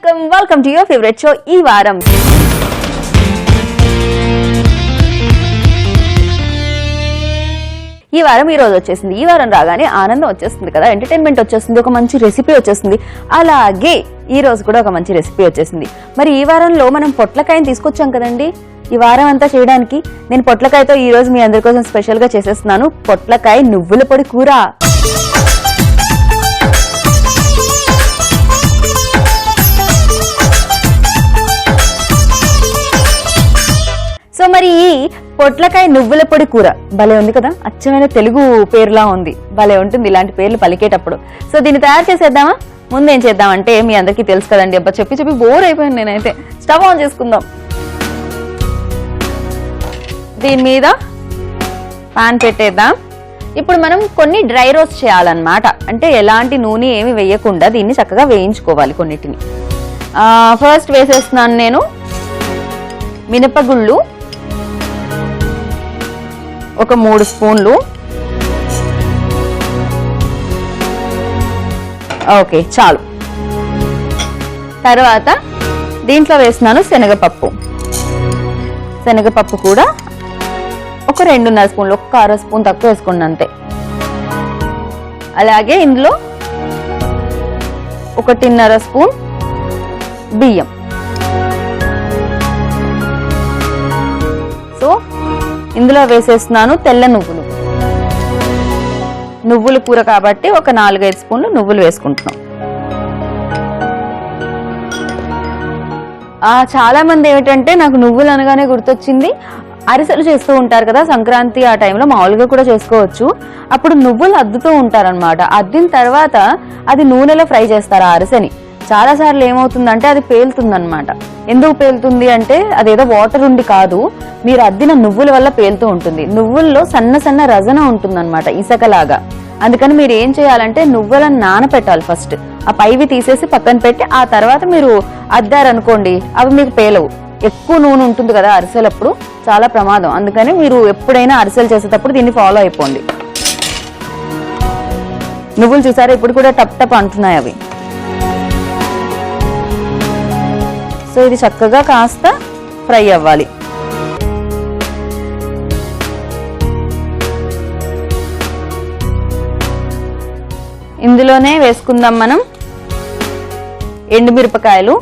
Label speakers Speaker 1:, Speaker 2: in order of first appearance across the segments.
Speaker 1: Welcome to your favourite show. ఈ వారం ఈ రోజు వచ్చేసింది. ఈ వారం రాగానే ఆనందం వచ్చేస్తుంది కదా, ఎంటర్టైన్మెంట్ వచ్చేస్తుంది, ఒక మంచి రెసిపీ వచ్చేస్తుంది. అలాగే ఈ రోజు కూడా ఒక మంచి రెసిపీ వచ్చేసింది. మరి ఈ వారంలో మనం పొట్లకాయని తీసుకొచ్చాం కదండి. ఈ వారం అంతా చేయడానికి నేను పొట్లకాయతో ఈ రోజు మీ అందరి కోసం స్పెషల్ గా చేసేస్తున్నాను పొట్లకాయ నువ్వుల పొడి కూర. సో మరి ఈ పొట్లకాయ నువ్వుల పొడి కూర భలే ఉంది కదా, అచ్చమైన తెలుగు పేరులా ఉంది, భలే ఉంటుంది ఇలాంటి పేర్లు పలికేటప్పుడు. సో దీన్ని తయారు చేసేద్దామా? ముందు ఏం చేద్దామంటే మీ అందరికీ తెలుసు కదండి, అబ్బా చెప్పి బోర్ అయిపోయింది నేనైతే. స్టవ్ ఆన్ చేసుకుందాం. దీని మీద పాన్ పెట్టేద్దాం. ఇప్పుడు మనం కొన్ని డ్రై రోస్ట్ చేయాలన్నమాట. అంటే ఎలాంటి నూనె ఏమి వేయకుండా దీన్ని చక్కగా వేయించుకోవాలి కొన్నిటిని. ఫస్ట్ వేసేస్తున్నాను నేను మినపగుళ్ళు ఒక 3 స్పూన్లు. ఓకే చాలు. తర్వాత దీంట్లో వేస్తున్నాను శనగపప్పు. శనగపప్పు కూడా ఒక 2.5 స్పూన్లు, ఒక 1/2 స్పూన్ తక్కువ వేసుకోండి అంతే. అలాగే ఇందులో 1.5 స్పూన్ బియ్యం. సో ఇందులో వేసేస్తున్నాను తెల్ల నువ్వులు. నువ్వుల కూర కాబట్టి ఒక 4-5 స్పూన్లు నువ్వులు వేసుకుంటున్నాం. చాలా మంది ఏమిటంటే నాకు నువ్వులు అనగానే గుర్తొచ్చింది, అరిసెలు చేస్తూ ఉంటారు కదా సంక్రాంతి ఆ టైంలో, మామూలుగా కూడా చేసుకోవచ్చు. అప్పుడు నువ్వులు అద్దుతూ ఉంటారనమాట. అద్దిన తర్వాత అది నూనెలో ఫ్రై చేస్తారు ఆ అరిసెని. చాలా సార్లు ఏమవుతుందంటే అది పేలుతుందనమాట. ఎందుకు పేలుతుంది అంటే అదేదో వాటర్ ఉండి కాదు, మీరు అద్దిన నువ్వుల వల్ల పేలుతూ ఉంటుంది. నువ్వుల్లో సన్న రజన ఉంటుందన్నమాట, ఇసకలాగా. అందుకని మీరు ఏం చేయాలంటే నువ్వులను నానపెట్టాలి ఫస్ట్. ఆ పైవి తీసేసి పక్కన పెట్టి ఆ తర్వాత మీరు అద్దారనుకోండి అవి మీకు పేలవు. ఎక్కువ నూనె ఉంటుంది కదా అరిసెలప్పుడు, చాలా ప్రమాదం. అందుకని మీరు ఎప్పుడైనా అరిసెలు చేసేటప్పుడు దీన్ని ఫాలో అయిపోండి. నువ్వులు చూసారా ఇప్పుడు కూడా టప్ టప్ అంటున్నాయి అవి. సో ఇది చక్కగా కాస్త ఫ్రై అవ్వాలి. ఇందులోనే వేసుకుందాం మనం ఎండుమిరపకాయలు.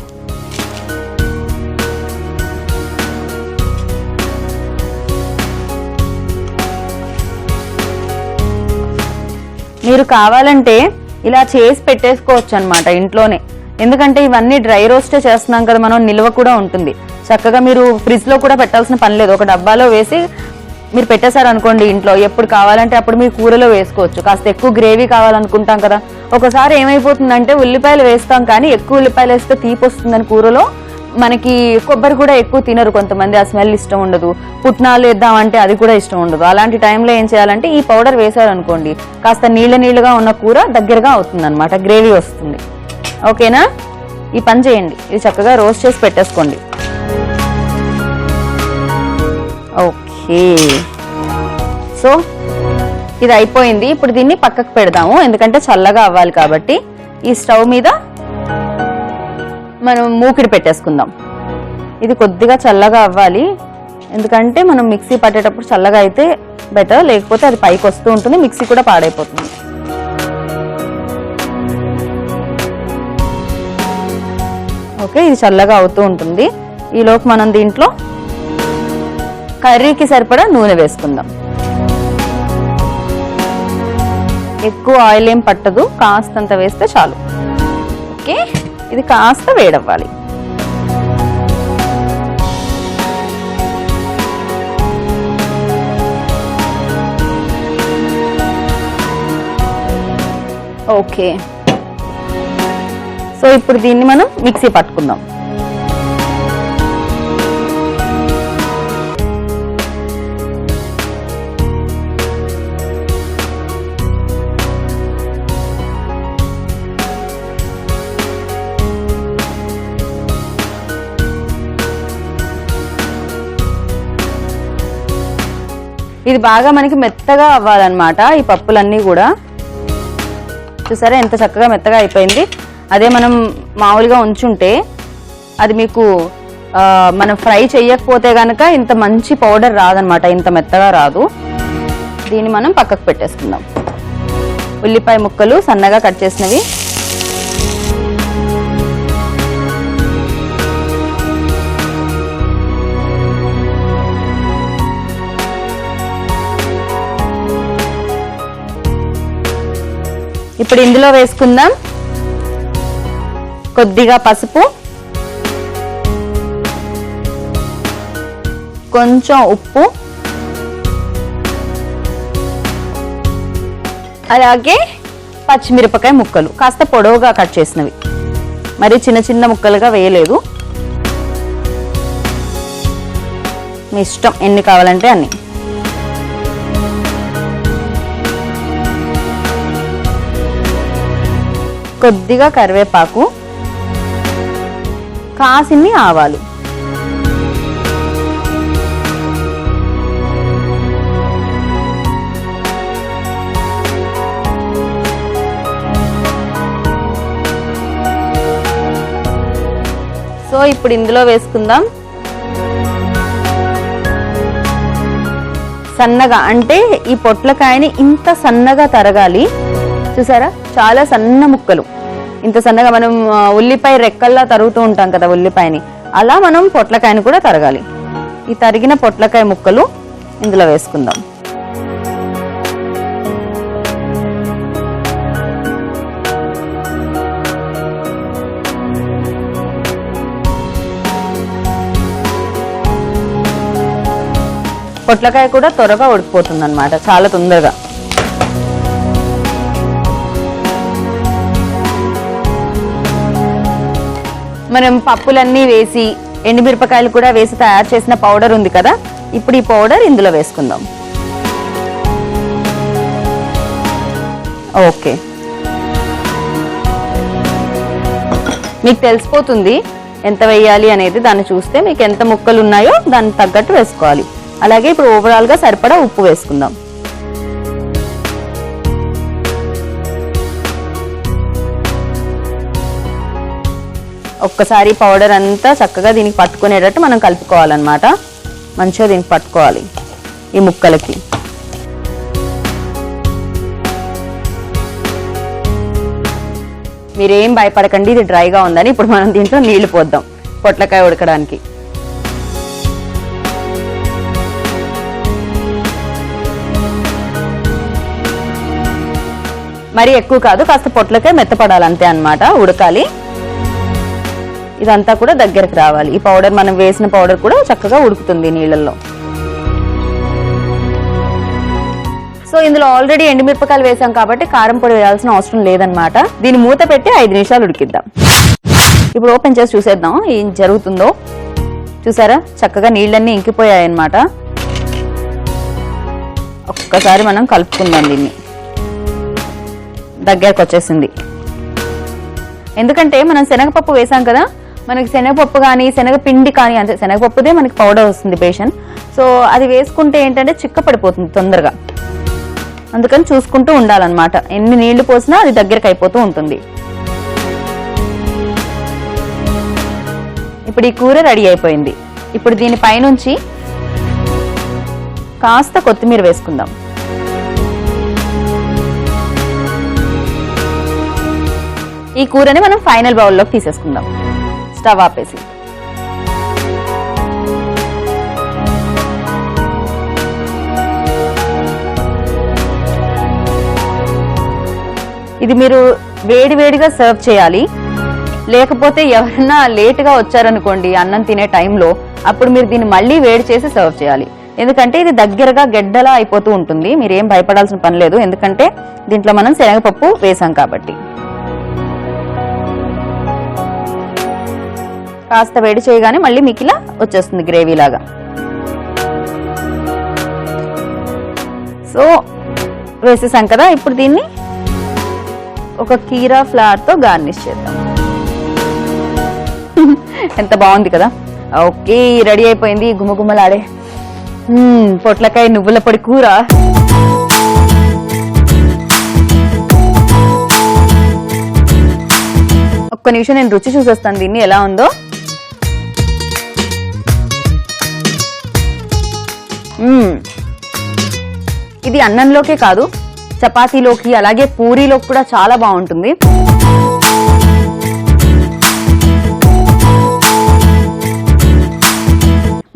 Speaker 1: మీరు కావాలంటే ఇలా చేసి పెట్టేసుకోవచ్చు అన్నమాట ఇంట్లోనే. ఎందుకంటే ఇవన్నీ డ్రై రోస్టే చేస్తున్నాం కదా మనం, నిల్వ కూడా ఉంటుంది చక్కగా. మీరు ఫ్రిడ్జ్ లో కూడా పెట్టాల్సిన పని లేదు. ఒక డబ్బాలో వేసి మీరు పెట్టేశారు అనుకోండి ఇంట్లో, ఎప్పుడు కావాలంటే అప్పుడు మీరు కూరలో వేసుకోవచ్చు. కాస్త ఎక్కువ గ్రేవీ కావాలనుకుంటాం కదా, ఒకసారి ఏమైపోతుందంటే ఉల్లిపాయలు వేస్తాం కానీ ఎక్కువ ఉల్లిపాయలు వేస్తే తీపి వస్తుందని కూరలో. మనకి కొబ్బరి కూడా ఎక్కువ తినరు కొంతమంది, ఆ స్మెల్ ఇష్టం ఉండదు. పుట్నాలు వేద్దామంటే అది కూడా ఇష్టం ఉండదు. అలాంటి టైంలో ఏం చేయాలంటే ఈ పౌడర్ వేసారు అనుకోండి, కాస్త నీళ్ళగా ఉన్న కూర దగ్గరగా అవుతుంది అనమాట, గ్రేవీ వస్తుంది. ఓకేనా? ఈ పని చేయండి, ఇది చక్కగా రోస్ట్ చేసి పెట్టేసుకోండి. ఓకే, సో ఇది అయిపోయింది. ఇప్పుడు దీన్ని పక్కకు పెడదాము, ఎందుకంటే చల్లగా అవ్వాలి కాబట్టి. ఈ స్టవ్ మీద మనం మూకిడి పెట్టేసుకుందాం. ఇది కొద్దిగా చల్లగా అవ్వాలి, ఎందుకంటే మనం మిక్సీ పట్టేటప్పుడు చల్లగా అయితే బెటర్, లేకపోతే అది పైకి వస్తూ ఉంటుంది, మిక్సీ కూడా పాడైపోతుంది. ఓకే, ఇది చల్లగా అవుతూ ఉంటుంది. ఈలోపు మనం దీంట్లో కర్రీకి సరిపడా నూనె వేసుకుందాం. ఎక్కువ ఆయిల్ ఏం పట్టదు, కాస్తంత వేస్తే చాలు. ఓకే, ఇది కాస్త వేడవ్వాలి. ఓకే, సో ఇప్పుడు దీన్ని మనం మిక్సీ పట్టుకుందాం. ఇది బాగా మనకి మెత్తగా అవ్వాలన్నమాట ఈ పప్పులన్నీ కూడా. చూసారా ఎంత చక్కగా మెత్తగా అయిపోయింది. అదే మనం మామూలుగా ఉంచుంటే అది మీకు మనం ఫ్రై చేయకపోతే కనుక ఇంత మంచి పౌడర్ రాదనమాట, ఇంత మెత్తగా రాదు. దీన్ని మనం పక్కకు పెట్టేసుకుందాం. ఉల్లిపాయ ముక్కలు సన్నగా కట్ చేసినవి, ఇప్పుడు ఇందులో వేసుకుందాం కొద్దిగా పసుపు, కొంచెం ఉప్పు, అలాగే పచ్చిమిరపకాయ ముక్కలు కాస్త పొడవుగా కట్ చేసినవి, మరి చిన్న చిన్న ముక్కలుగా వేయలేదు. మీ ఇష్టం ఎన్ని కావాలంటే అన్ని. కొద్దిగా కరివేపాకు, కాసిన్ని ఆవాలు, సో ఇప్పుడు ఇందులో వేసుకుందాం సన్నగా, అంటే ఈ పొట్లకాయని ఇంత సన్నగా తరగాలి. చూసారా, చాలా సన్న ముక్కలు, ఇంత సన్నగా. మనం ఉల్లిపాయ రెక్కల్లా తరుగుతూ ఉంటాం కదా ఉల్లిపాయని, అలా మనం పొట్లకాయని కూడా తరగాలి. ఈ తరిగిన పొట్లకాయ ముక్కలు ఇందులో వేసుకుందాం. పొట్లకాయ కూడా త్వరగా ఉడికిపోతుంది అన్నమాట, చాలా తొందరగా. మనం పప్పులన్నీ వేసి ఎండుమిరపకాయలు కూడా వేసి తయారు చేసిన పౌడర్ ఉంది కదా, ఇప్పుడు ఈ పౌడర్ ఇందులో వేసుకుందాం. ఓకే, మీకు తెలిసిపోతుంది ఎంత వేయాలి అనేది. దాన్ని చూస్తే మీకు ఎంత ముక్కలు ఉన్నాయో దానికి తగ్గట్టు వేసుకోవాలి. అలాగే ఇప్పుడు ఓవరాల్ గా సరిపడా ఉప్పు వేసుకుందాం. ఒక్కసారి పౌడర్ అంతా చక్కగా దీనికి పట్టుకునేటట్టు మనం కలుపుకోవాలన్నమాట. మంచిగా దీనికి పట్టుకోవాలి ఈ ముక్కలకి. మీరేం భయపడకండి, ఇది డ్రైగా ఉందని. ఇప్పుడు మనం దీంట్లో నీళ్లు పోద్దాం పొట్లకాయ ఉడకడానికి. మరి ఎక్కువ కాదు, కాస్త పొట్లకాయ మెత్తపడాలి అంతే అన్నమాట, ఉడకాలి. ఇదంతా కూడా దగ్గరకు రావాలి. ఈ పౌడర్, మనం వేసిన పౌడర్ కూడా చక్కగా ఉడుకుతుంది నీళ్ళల్లో. సో ఇందులో ఆల్రెడీ ఎండుమిరపకాయలు వేసాం కాబట్టి కారం పొడి వేయాల్సిన అవసరం లేదనమాట. దీన్ని మూత పెట్టి 5 నిమిషాలు ఉడికిద్దాం. ఇప్పుడు ఓపెన్ చేసి చూసేద్దాం ఏం జరుగుతుందో. చూసారా, చక్కగా నీళ్ళన్నీ ఇంకిపోయాయి అన్నమాట. ఒక్కసారి మనం కలుపుకుందాం దీన్ని. దగ్గరకు వచ్చేసింది. ఎందుకంటే మనం శనగపప్పు వేసాం కదా, మనకి శనగపప్పు కానీ శనగపిండి కానీ, అంటే శనగపప్పుదే మనకి పౌడర్ వస్తుంది బేషన్. సో అది వేసుకుంటే ఏంటంటే చిక్క పడిపోతుంది తొందరగా, అందుకని చూసుకుంటూ ఉండాలన్నమాట. ఎన్ని నీళ్లు పోసినా అది దగ్గరకు అయిపోతూ ఉంటుంది. ఇప్పుడు ఈ కూర రెడీ అయిపోయింది. ఇప్పుడు దీని పైనుంచి కాస్త కొత్తిమీర వేసుకుందాం. ఈ కూరని మనం ఫైనల్ బౌల్లోకి తీసేసుకుందాం స్టవ్ ఆపేసి. ఇది మీరు వేడివేడిగా సర్వ్ చేయాలి. లేకపోతే ఎవరైనా లేటుగా వచ్చారనుకోండి అన్నం తినే టైంలో, అప్పుడు మీరు దీన్ని మళ్ళీ వేడి చేసి సర్వ్ చేయాలి. ఎందుకంటే ఇది దగ్గరగా గెడ్డలా అయిపోతూ ఉంటుంది. మీరేం భయపడాల్సిన పని లేదు, ఎందుకంటే దీంట్లో మనం శనగపప్పు వేసాం కాబట్టి. కాస్త వేడి చేయగానే మళ్ళీ మీకు ఇలా వచ్చేస్తుంది గ్రేవీ లాగా. సో వేసేసాం కదా, ఇప్పుడు దీన్ని ఒక కీరా ఫ్లవర్ తో గార్నిష్ చేద్దాం. ఎంత బాగుంది కదా. ఓకే, రెడీ అయిపోయింది గుమగుమలాడే పొట్లకాయ నువ్వుల పొడి కూర. నిమిషం నేను రుచి చూసేస్తాను దీన్ని ఎలా ఉందో. ఇది అన్నంలోకే కాదు, చపాతీలోకి అలాగే పూరీలోకి కూడా చాలా బాగుంటుంది.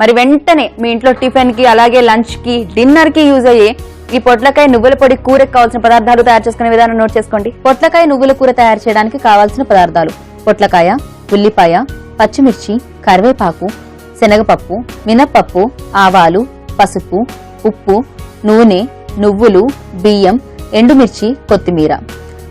Speaker 1: మరి వెంటనే మీ ఇంట్లో టిఫిన్ కి అలాగే లంచ్ కి డిన్నర్ కి యూజ్ అయ్యే ఈ పొట్లకాయ నువ్వుల పొడి కూరకు కావాల్సిన పదార్థాలు తయారు చేసుకునే విధానం నోట్ చేసుకోండి. పొట్లకాయ నువ్వుల కూర తయారు చేయడానికి కావాల్సిన పదార్థాలు: పొట్లకాయ, ఉల్లిపాయ, పచ్చిమిర్చి, కరివేపాకు, శనగపప్పు, మినప్పప్పు, ఆవాలు, పసుపు, ఉప్పు, నూనె, నువ్వులు, బియ్యం, ఎండుమిర్చి, కొత్తిమీర.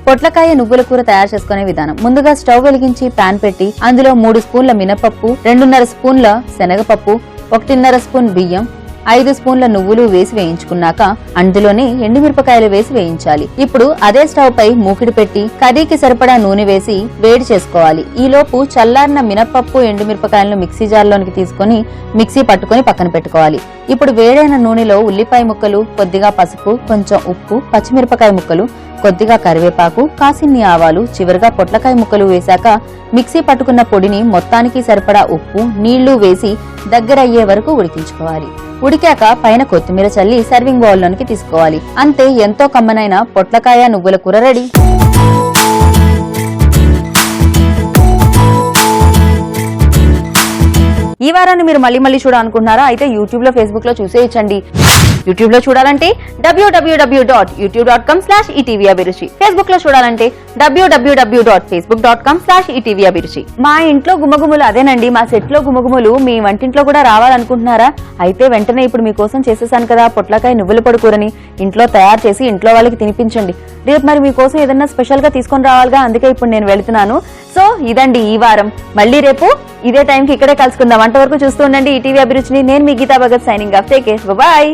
Speaker 1: పొట్లకాయ నువ్వుల కూర తయారు చేసుకునే విధానం: ముందుగా స్టవ్ వెలిగించి పాన్ పెట్టి అందులో 3 స్పూన్ల మినపప్పు, 2.5 స్పూన్ల శనగపప్పు, 1.5 స్పూన్ బియ్యం, 5 స్పూన్ల నువ్వులు వేసి వేయించుకున్నాక అందులోనే ఎండుమిరపకాయలు వేసి వేయించాలి. ఇప్పుడు అదే స్టవ్ పై మూకిడి పెట్టి కర్రీకి సరిపడా నూనె వేసి వేడి చేసుకోవాలి. ఈ లోపు చల్లారిన మినపప్పు, ఎండుమిరపకాయలను మిక్సీ జార్లోనికి తీసుకుని మిక్సీ పట్టుకుని పక్కన పెట్టుకోవాలి. ఇప్పుడు వేడైన నూనెలో ఉల్లిపాయ ముక్కలు, కొద్దిగా పసుపు, కొంచెం ఉప్పు, పచ్చిమిరపకాయ ముక్కలు, కొద్దిగా కరివేపాకు, కాసిన్ని ఆవాలు, చివరిగా పొట్లకాయ ముక్కలు వేశాక మిక్సీ పట్టుకున్న పొడిని మొత్తానికి సరిపడా ఉప్పు, నీళ్లు వేసి దగ్గరయ్యే వరకు ఉడికించుకోవాలి. ఉడికాక పైన కొత్తిమీర చల్లి సర్వింగ్ బౌల్లోనికి తీసుకోవాలి. అంతే, ఎంతో కమ్మనైన పొట్లకాయ నువ్వుల కూర రెడీ. ఈ వారాన్ని మీరు మళ్ళీ చూడాలనుకుంటున్నారా? అయితే యూట్యూబ్ లో, ఫేస్బుక్ లో చూసేయచ్చండి. యూట్యూబ్ లో చూడాలంటే www.youtube.com/etvabhiruchi, ఫేస్బుక్ లో చూడాలంటే www.facebook.com/etvabhiruchi. మా ఇంట్లో గుమగుములు అదేనండి, మా సెట్ లో గుమగుములు మీ వంటింట్లో కూడా రావాలనుకుంటున్నారా? అయితే వెంటనే ఇప్పుడు మీకోసం చేసేసాను కదా పొట్లకాయ నువ్వుల పొడి కూరని, ఇంట్లో తయారు చేసి ఇంట్లో వాళ్ళకి తినిపించండి. రేపు మరి మీకోసం ఏదన్నా స్పెషల్ గా తీసుకొని రావాలిగా, అందుకే ఇప్పుడు నేను వెళ్తున్నాను. సో ఇదండి ఈ వారం. మళ్ళీ రేపు ఇదే టైంకి ఇక్కడే కలుసుకుందాం. అంతవరకు చూస్తూ ఉండండి ఈటీవీ అభిరుచిని. నేను మీ Geetha Bhagat, signing off. Take care, by.